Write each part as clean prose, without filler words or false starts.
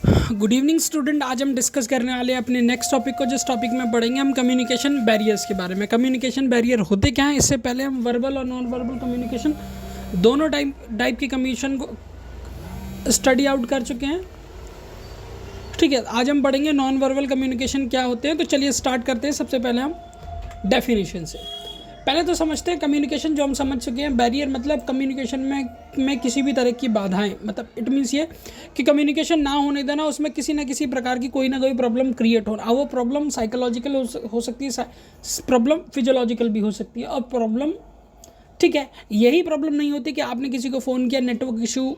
Good evening student. आज हम discuss करने वाले हैं अपने नेक्स्ट टॉपिक को। जिस टॉपिक में पढ़ेंगे हम कम्युनिकेशन बैरियर्स के बारे में। कम्युनिकेशन बैरियर होते क्या हैं, इससे पहले हम वर्बल और नॉन वर्बल कम्युनिकेशन दोनों टाइप की कम्युनिकेशन को स्टडी आउट कर चुके हैं। ठीक है, आज हम पढ़ेंगे नॉन वर्बल कम्युनिकेशन क्या होते हैं। तो चलिए स्टार्ट करते हैं। सबसे पहले हम डेफिनेशन से पहले तो समझते हैं कम्युनिकेशन। जो हम समझ चुके हैं, बैरियर मतलब कम्युनिकेशन में किसी भी तरह की बाधाएं, मतलब इट मीन्स ये कि कम्युनिकेशन ना होने देना, उसमें किसी ना किसी प्रकार की कोई ना कोई प्रॉब्लम क्रिएट होना। अब वो प्रॉब्लम साइकोलॉजिकल हो सकती है, प्रॉब्लम फिजियोलॉजिकल भी हो सकती है। और प्रॉब्लम, ठीक है, यही प्रॉब्लम नहीं होती कि आपने किसी को फ़ोन किया, नेटवर्क इशू,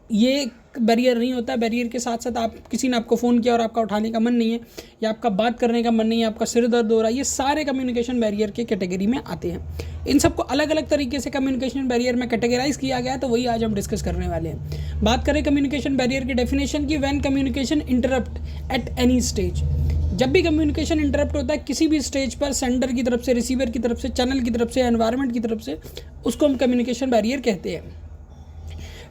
ये बैरियर नहीं होता। बैरियर के साथ साथ किसी ने आपको फ़ोन किया और आपका उठाने का मन नहीं है, या आपका बात करने का मन नहीं है, आपका सिर दर्द हो रहा है, ये सारे कम्युनिकेशन बैरियर के कैटेगरी में आते हैं। इन सबको अलग अलग तरीके से कम्युनिकेशन बैरियर में कैटेगराइज किया गया है, तो वही आज हम डिस्कस करने वाले हैं। बात करें कम्युनिकेशन बैरियर की डेफिनेशन की, when communication interrupt at any stage. जब भी कम्युनिकेशन इंटरप्ट होता है किसी भी स्टेज पर, सेंडर की तरफ से, रिसीवर की तरफ से, चैनल की तरफ से, एनवायरनमेंट की तरफ से, उसको हम कम्युनिकेशन बैरियर कहते हैं।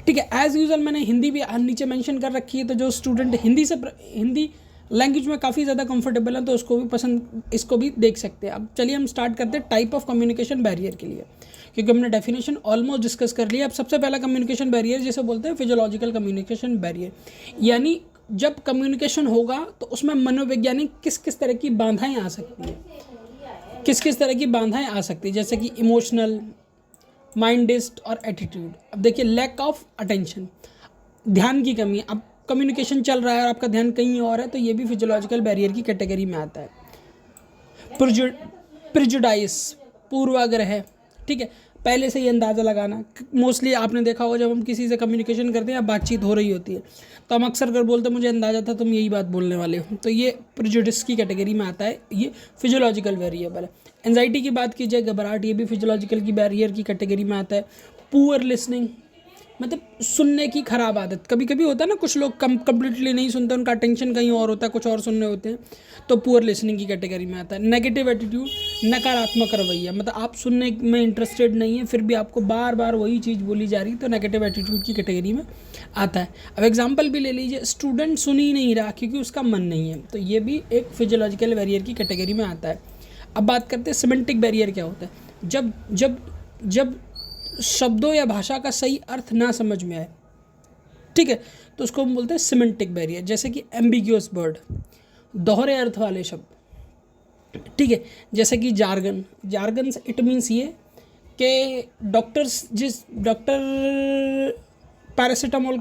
ठीक है, एज़ यूजल मैंने हिंदी भी नीचे मेंशन कर रखी है, तो जो स्टूडेंट हिंदी लैंग्वेज में काफ़ी ज़्यादा कंफर्टेबल है तो इसको भी देख सकते हैं। अब चलिए हम स्टार्ट करते हैं टाइप ऑफ कम्युनिकेशन बैरियर के लिए, क्योंकि हमने डेफिनेशन ऑलमोस्ट डिस्कस कर लिया। अब सबसे पहला कम्युनिकेशन बैरियर जिसे बोलते हैं फिजियोलॉजिकल कम्युनिकेशन बैरियर, यानी जब कम्युनिकेशन होगा तो उसमें मनोवैज्ञानिक किस किस तरह की बाधाएँ आ सकती है, जैसे कि इमोशनल, माइंडिस्ट और एटीट्यूड। अब देखिए, लैक ऑफ अटेंशन, ध्यान की कमी। अब कम्युनिकेशन चल रहा है और आपका ध्यान कहीं और है, तो ये भी फिजियोलॉजिकल बैरियर की कैटेगरी में आता है। प्रिजुडाइस, पूर्वाग्रह, ठीक है, पहले से ही अंदाज़ा लगाना। मोस्टली आपने देखा होगा जब हम किसी से कम्युनिकेशन करते हैं या बातचीत हो रही होती है तो हम अक्सर कर बोलते हैं मुझे अंदाज़ा था तुम यही बात बोलने वाले हो, तो ये प्रिजुडिस की कैटेगरी में आता है। ये फिजियोलॉजिकल वेरिएबल है। एंजाइटी की बात की जाए, घबराहट, ये भी फिजियोलॉजिकल की बैरियर की कैटेगरी में आता है। पुअर लिसनिंग, मतलब सुनने की खराब आदत। कभी कभी होता है ना, कुछ लोग कम्प्लीटली नहीं सुनते, उनका अटेंशन कहीं और होता है, कुछ और सुनने होते हैं, तो पुअर लिसनिंग की कैटेगरी में आता है। नेगेटिव एटीट्यूड, नकारात्मक रवैया, मतलब आप सुनने में इंटरेस्टेड नहीं है फिर भी आपको बार बार वही चीज़ बोली जा रही है, तो नेगेटिव एटीट्यूड की कैटेगरी में आता है। अब एग्जाम्पल भी ले लीजिए, स्टूडेंट सुन ही नहीं रहा क्योंकि उसका मन नहीं है, तो ये भी एक फिजियोलॉजिकल बैरियर की कैटेगरी में आता है। अब बात करते हैं सिमेंटिक बैरियर क्या होता है। जब शब्दों या भाषा का सही अर्थ ना समझ में आए, ठीक है, तो उसको हम बोलते हैं सिमेंटिक बैरियर। जैसे कि एम्बिग्यूअस वर्ड, दोहरे अर्थ वाले शब्द, ठीक है, जैसे कि जार्गन से इट मीन्स ये कि डॉक्टर पैरासीटामोल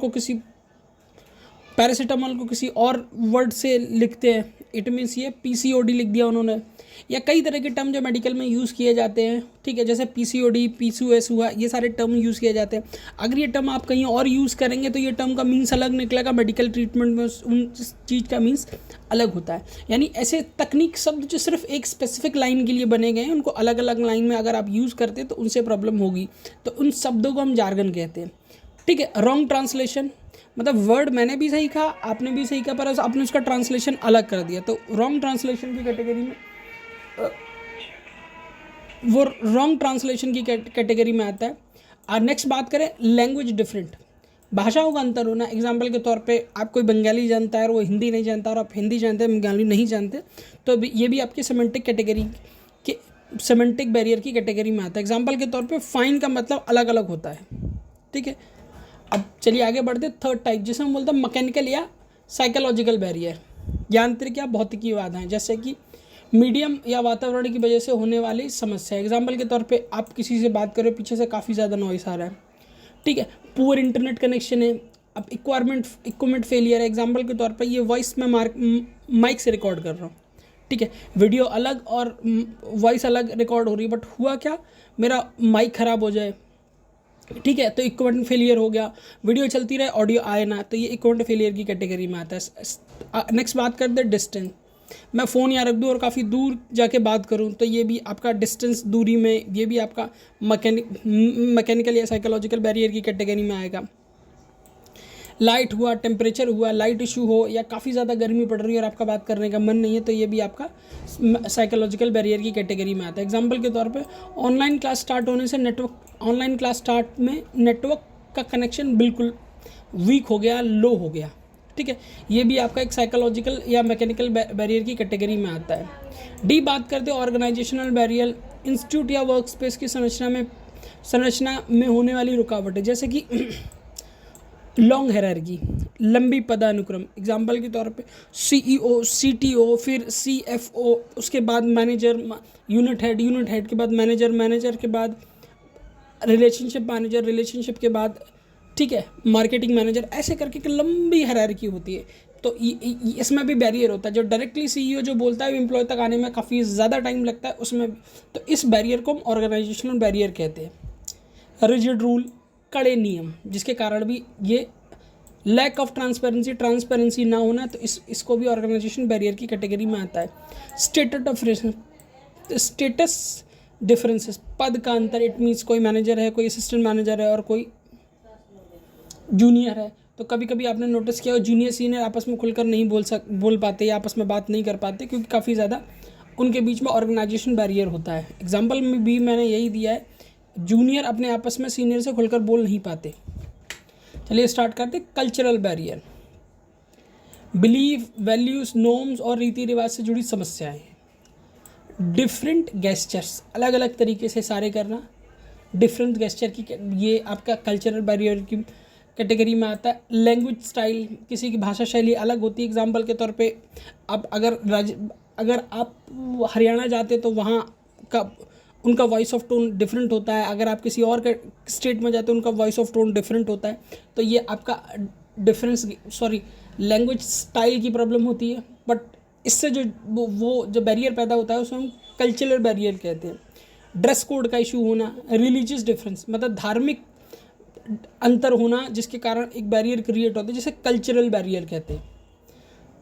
को किसी और वर्ड से लिखते हैं, इट मीन्स ये पीसीओडी लिख दिया उन्होंने, या कई तरह के टर्म जो मेडिकल में यूज़ किए जाते हैं, ठीक है, जैसे पीसीओडी, पीसीओएस हुआ, ये सारे टर्म यूज़ किए जाते हैं। अगर ये टर्म आप कहीं और यूज़ करेंगे तो ये टर्म का मीन्स अलग निकलेगा, मेडिकल ट्रीटमेंट में उन चीज़ का मीन्स अलग होता है। यानी ऐसे तकनीक शब्द जो सिर्फ एक स्पेसिफिक लाइन के लिए बने गए हैं, उनको अलग अलग लाइन में अगर आप यूज़ करते हैं तो उनसे प्रॉब्लम होगी, तो उन शब्दों को हम जार्गन कहते हैं। ठीक है, रॉन्ग ट्रांसलेशन, मतलब वर्ड मैंने भी सही कहा, आपने भी सही कहा, पर आपने उसका ट्रांसलेशन अलग कर दिया, तो रॉन्ग ट्रांसलेशन की कैटेगरी में वो रॉन्ग ट्रांसलेशन की कैटेगरी में आता है। और नेक्स्ट बात करें लैंग्वेज डिफरेंट, भाषाओं का अंतर होना। एग्जाम्पल के तौर पे आप कोई बंगाली जानता है और वो हिंदी नहीं जानता, और आप हिंदी जानते हैं बंगाली नहीं जानते, तो ये भी आपकी सेमेंटिक बैरियर की कैटेगरी में आता है। एग्जाम्पल के तौर पे फाइन का मतलब अलग अलग होता है, ठीक है। अब चलिए आगे बढ़ते, थर्ड टाइप जिसे हम बोलते हैं मैकेनिकल या साइकोलॉजिकल बैरियर, यांत्रिक या भौतिकी बाधाएं, जैसे कि मीडियम या वातावरण की वजह से होने वाली समस्या। एग्जाम्पल के तौर पे आप किसी से बात कर रहे हो, पीछे से काफ़ी ज़्यादा नॉइस आ रहा है, ठीक है, पुअर इंटरनेट कनेक्शन है। अब इक्विपमेंट फेलियर है। एग्जाम्पल के तौर पे ये वॉइस में माइक से रिकॉर्ड कर रहा हूँ, ठीक है, वीडियो अलग और वॉइस अलग रिकॉर्ड हो रही है, बट हुआ क्या, मेरा माइक ख़राब हो जाए, ठीक है, तो इक्विपमेंट फेलियर हो गया। वीडियो चलती रहे, ऑडियो आए ना, तो ये इक्विपमेंट फेलियर की कैटेगरी में आता है। नेक्स्ट बात करते हैं डिस्टेंस, मैं फ़ोन यहाँ रख दूँ और काफ़ी दूर जाके बात करूँ, तो ये भी आपका डिस्टेंस, दूरी में, ये भी आपका मैकेनिकल या साइकोलॉजिकल बैरियर की कैटेगरी में आएगा। लाइट हुआ, टेम्परेचर हुआ, लाइट इशू हो, या काफ़ी ज़्यादा गर्मी पड़ रही है और आपका बात करने का मन नहीं है, तो ये भी आपका साइकोलॉजिकल बैरियर की कैटेगरी में आता है। एग्जाम्पल के तौर पे ऑनलाइन क्लास स्टार्ट होने से नेटवर्क का कनेक्शन बिल्कुल वीक हो गया, लो हो गया, ठीक है, ये भी आपका एक साइकोलॉजिकल या मैकेनिकल बैरियर की कैटेगरी में आता है। डी बात करते हैं ऑर्गेनाइजेशनल बैरियर, इंस्टीट्यूट या वर्क स्पेस की संरचना में होने वाली रुकावटें, जैसे कि लॉन्ग हायरार्की, लंबी पदानुक्रम। एग्जाम्पल के तौर पे CEO, CTO, फिर CFO, उसके बाद मैनेजर, यूनिट हेड के बाद मैनेजर के बाद रिलेशनशिप के बाद, ठीक है, मार्केटिंग मैनेजर, ऐसे करके कि लंबी हायरार्की होती है। तो इसमें भी बैरियर होता है। जो डायरेक्टली CEO जो बोलता है एम्प्लॉय तक आने में काफ़ी ज़्यादा टाइम लगता है, उसमें तो इस बैरियर को हम ऑर्गेनाइजेशनल बैरियर कहते हैं। रिजिड रूल, कड़े नियम, जिसके कारण भी ये लैक ऑफ ट्रांसपेरेंसी ना होना, तो इसको भी ऑर्गेनाइजेशन बैरियर की कैटेगरी में आता है। स्टेटस डिफरेंसेस, पद का अंतर, इट मीन्स कोई मैनेजर है, कोई असिस्टेंट मैनेजर है और कोई जूनियर है, तो कभी कभी आपने नोटिस किया हो जूनियर सीनियर आपस में खुलकर नहीं बोल पाते या आपस में बात नहीं कर पाते, क्योंकि काफ़ी ज़्यादा उनके बीच में ऑर्गेनाइजेशन बैरियर होता है। एग्जाम्पल में भी मैंने यही दिया है, जूनियर अपने आपस में सीनियर से खुलकर बोल नहीं पाते। चलिए स्टार्ट करते। Cultural barrier, belief, values, norms और रीति रिवाज से जुड़ी समस्याएं। डिफरेंट गेस्चर्स, अलग अलग तरीके से इशारे करना, डिफरेंट गेस्चर की, ये आपका कल्चरल बैरियर की कैटेगरी में आता है। लैंग्वेज स्टाइल, किसी की भाषा शैली अलग होती है। एग्जाम्पल के तौर पे अब अगर आप हरियाणा जाते तो वहाँ का उनका वॉइस ऑफ टोन डिफरेंट होता है। अगर आप किसी और स्टेट में जाते हैं उनका वॉइस ऑफ टोन डिफरेंट होता है। तो ये आपका लैंग्वेज स्टाइल की प्रॉब्लम होती है। बट इससे जो बैरियर पैदा होता है उसे हम कल्चरल बैरियर कहते हैं। ड्रेस कोड का इशू होना, रिलीजियस डिफरेंस, मतलब धार्मिक अंतर होना, जिसके कारण एक बैरियर क्रिएट होता है, जिसे कल्चरल बैरियर कहते हैं।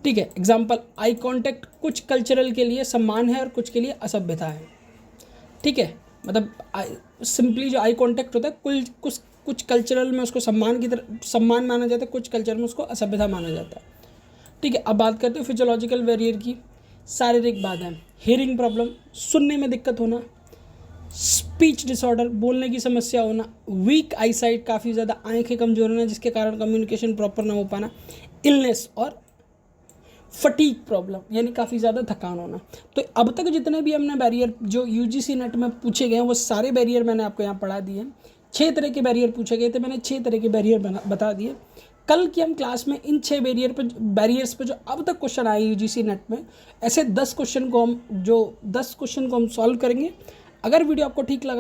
ठीक है, एग्जाम्पल आई कॉन्टैक्ट, कुछ कल्चरल के लिए सम्मान है और कुछ के लिए असभ्यता है। ठीक है, मतलब सिंपली जो आई कांटेक्ट होता है कुछ कल्चरल में उसको सम्मान माना जाता है, कुछ कल्चर में उसको असभ्यता माना जाता है। ठीक है, अब बात करते हैं फिजियोलॉजिकल बैरियर की। शारीरिक बाधाएं, हियरिंग प्रॉब्लम, सुनने में दिक्कत होना, स्पीच डिसऑर्डर, बोलने की समस्या होना, वीक आई साइट, काफ़ी ज़्यादा आंखें कमजोर होना जिसके कारण कम्युनिकेशन प्रॉपर ना हो पाना, इलनेस और फटीक प्रॉब्लम, यानी काफ़ी ज़्यादा थकान होना। तो अब तक जितने भी हमने बैरियर जो UGC नेट में पूछे गए हैं वो सारे बैरियर मैंने आपको यहाँ पढ़ा दिए। 6 तरह के बैरियर पूछे गए थे, मैंने 6 तरह के बैरियर बता दिए। कल की हम क्लास में इन 6 बैरियर्स पे जो अब तक क्वेश्चन आए UGC नेट में, ऐसे 10 क्वेश्चन को हम सॉल्व करेंगे। अगर वीडियो आपको ठीक लगा